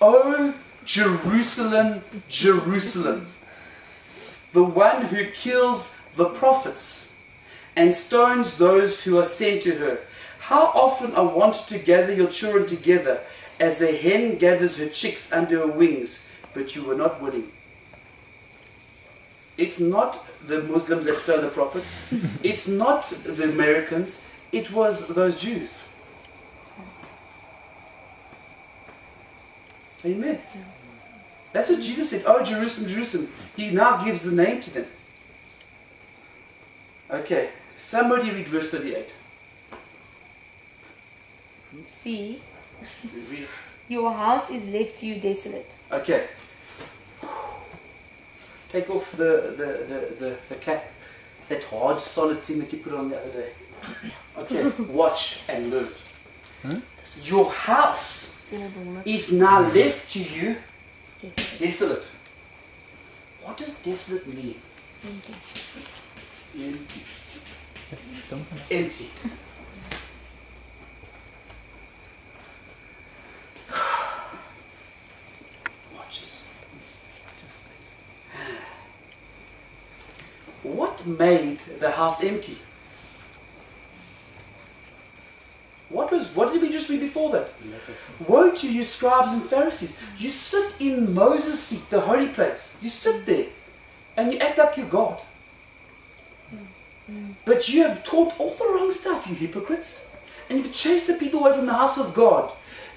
O Jerusalem, Jerusalem, the one who kills the prophets and stones those who are sent to her. How often I wanted to gather your children together as a hen gathers her chicks under her wings, but you were not willing. It's not the Muslims that stone the prophets. It's not the Americans. It was those Jews. Amen. That's what Jesus said. Oh, Jerusalem, Jerusalem. He now gives the name to them. Okay. Somebody read verse 38. See, Read it. your house is left to you desolate. Okay. Take off the cap. That hard, solid thing that you put on the other day. Okay. Watch and learn. Huh? Your house is now left to you desolate. What does desolate mean? Empty. Empty. Watch this. What made the house empty? What did we just read before that? Woe to you, scribes and Pharisees. You sit in Moses' seat, the holy place. You sit there and you act like you're God. But you have taught all the wrong stuff, you hypocrites. And you've chased the people away from the house of God.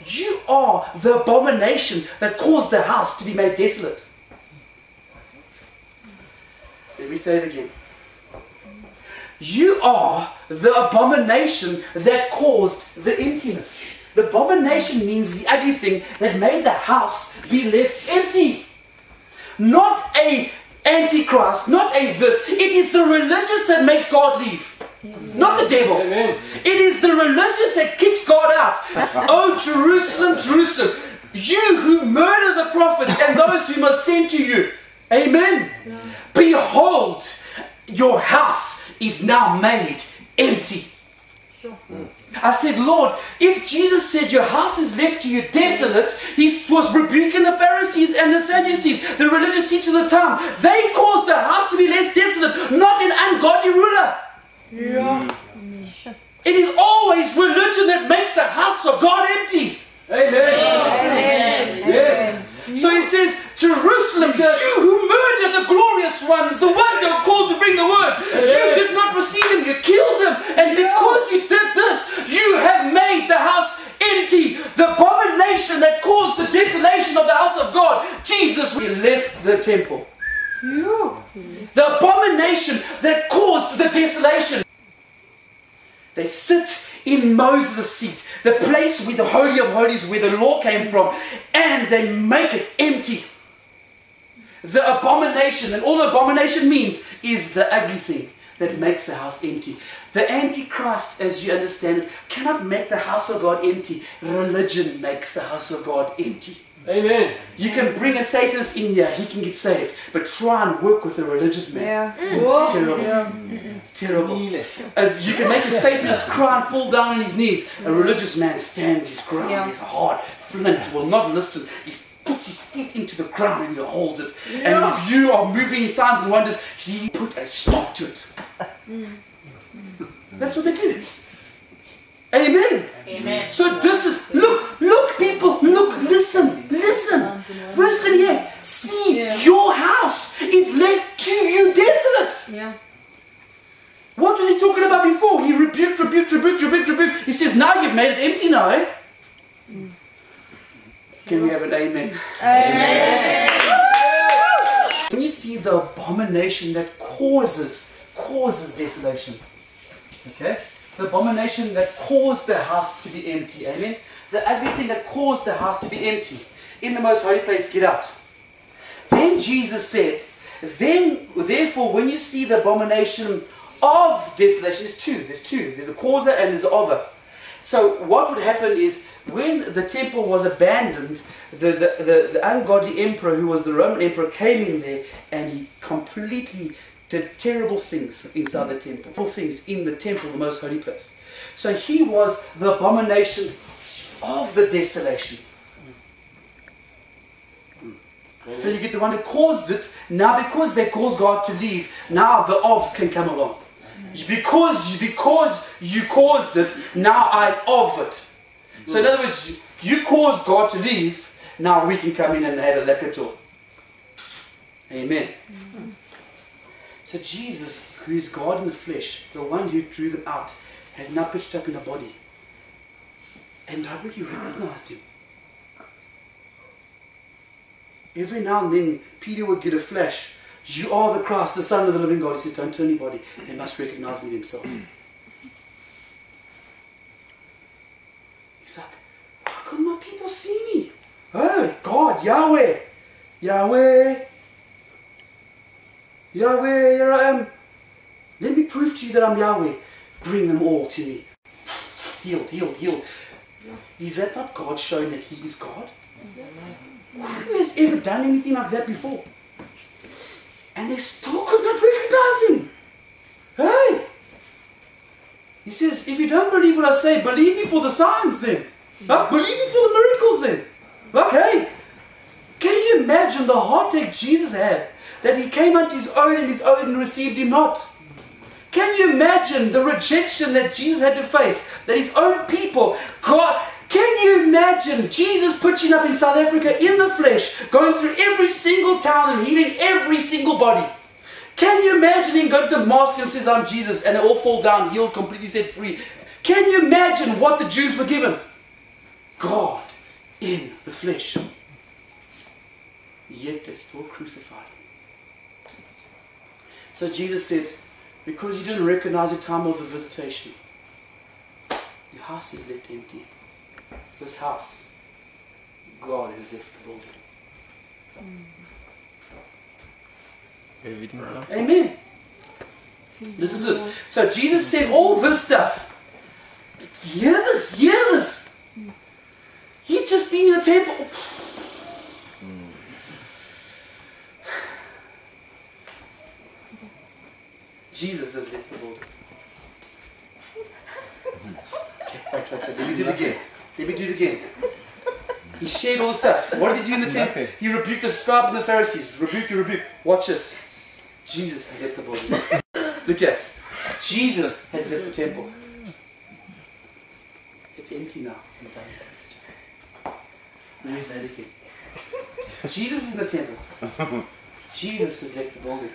You are the abomination that caused the house to be made desolate. Let me say it again. You are the abomination that caused the emptiness. The abomination means the ugly thing that made the house be left empty. Not a antichrist, not a this. It is the religious that makes God leave. Not the devil. Amen. It is the religious that kicks God out. Oh, Jerusalem, Jerusalem, you who murder the prophets and those whom are sent to you. Amen. Yeah. Behold, your house is now made empty. Sure. I said, Lord, if Jesus said your house is left to you desolate, he was rebuking the Pharisees and the Sadducees, the religious teachers of the time. They caused the house to be left desolate, not an ungodly ruler. Yeah. It is always religion that makes the house of God empty. Amen. Amen. Yes. So he says, Jerusalem, you who murder the glorious ones, the ones who are called to bring the word, you did not receive them, you killed them, and because you did this, you have made the house empty. The abomination that caused the desolation of the house of God, Jesus, we left the temple. The abomination that caused the desolation. They sit in Moses' seat, the place where the Holy of Holies, where the law came from, and they make it empty. The abomination, and all abomination means is the ugly thing that makes the house empty. The Antichrist, as you understand it, cannot make the house of God empty. Religion makes the house of God empty. Amen. You can bring a Satanist in here, he can get saved, but try and work with a religious man. Yeah. It's terrible. Yeah. It's terrible. You can make a Satanist cry and fall down on his knees. A religious man stands his ground. He's hard, flint, will not listen. He puts his feet into the ground and he holds it. And if you are moving signs and wonders, he put a stop to it. That's what they do. Amen. Amen. So this is, look people, listen. Verse 38, see your house is left to you desolate. Yeah. What was he talking about before? He rebuked. He says, now you've made it empty now, eh? Can we have an amen? Amen. When you see the abomination that causes desolation, okay? The abomination that caused the house to be empty, amen? The ugly thing that caused the house to be empty. In the most holy place, get out. Then Jesus said, therefore, when you see the abomination of desolation, there's two. There's a causer and there's an over. So what would happen is, when the temple was abandoned, the ungodly emperor, who was the Roman emperor, came in there and he completely did terrible things inside the temple. Terrible things in the temple, the most holy place. So he was the abomination of the desolation. So you get the one who caused it. Now because they caused God to leave, now the ofs can come along. Because you caused it, now I'm of it. So in other words, you caused God to leave, now we can come in and have a lekker talk. Amen. So Jesus, who is God in the flesh, the one who drew them out, has now pitched up in a body. And nobody recognized him. Every now and then, Peter would get a flash. You are the Christ, the Son of the living God. He says, don't tell anybody. They must recognize me themselves. He's like, how come my people see me? Oh, God, Yahweh. Yahweh. Yahweh, here I am. Let me prove to you that I'm Yahweh. Bring them all to me. Healed, healed, healed. Is that not God showing that He is God? Who has ever done anything like that before? And they still could not recognize Him. Hey! He says, if you don't believe what I say, believe me for the signs then. Believe me for the miracles then. Hey, can you imagine the heartache Jesus had? That He came unto His own and His own received Him not. Can you imagine the rejection that Jesus had to face? That His own people, God, can you imagine Jesus pitching up in South Africa in the flesh, going through every single town and healing every single body? Can you imagine Him going to the mosque and says, I'm Jesus, and they all fall down, healed, completely set free? Can you imagine what the Jews were given? God in the flesh. Yet they still crucified Him. So Jesus said, because you didn't recognize the time of the visitation, your house is left empty. This house, God has left the building. Amen. Listen to this. So Jesus said all this stuff. Hear this, hear this. He'd just been in the temple. Jesus has left the building. Okay, wait. Let me do it again. Let me do it again. He shared all the stuff. What did he do in the temple? He rebuked the scribes and the Pharisees. Rebuke. Watch this. Jesus has left the building. Look here. Jesus has left the temple. It's empty now. Let me say it again. Jesus is in the temple. Jesus has left the building.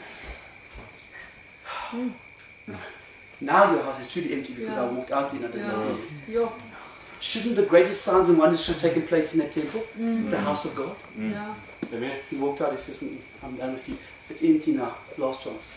Now your house is truly empty because I walked out there and I didn't know you. Shouldn't the greatest signs and wonders should have taken place in that temple? The house of God? Yeah. He walked out, he says, I'm done with you. It's empty now. Last chance.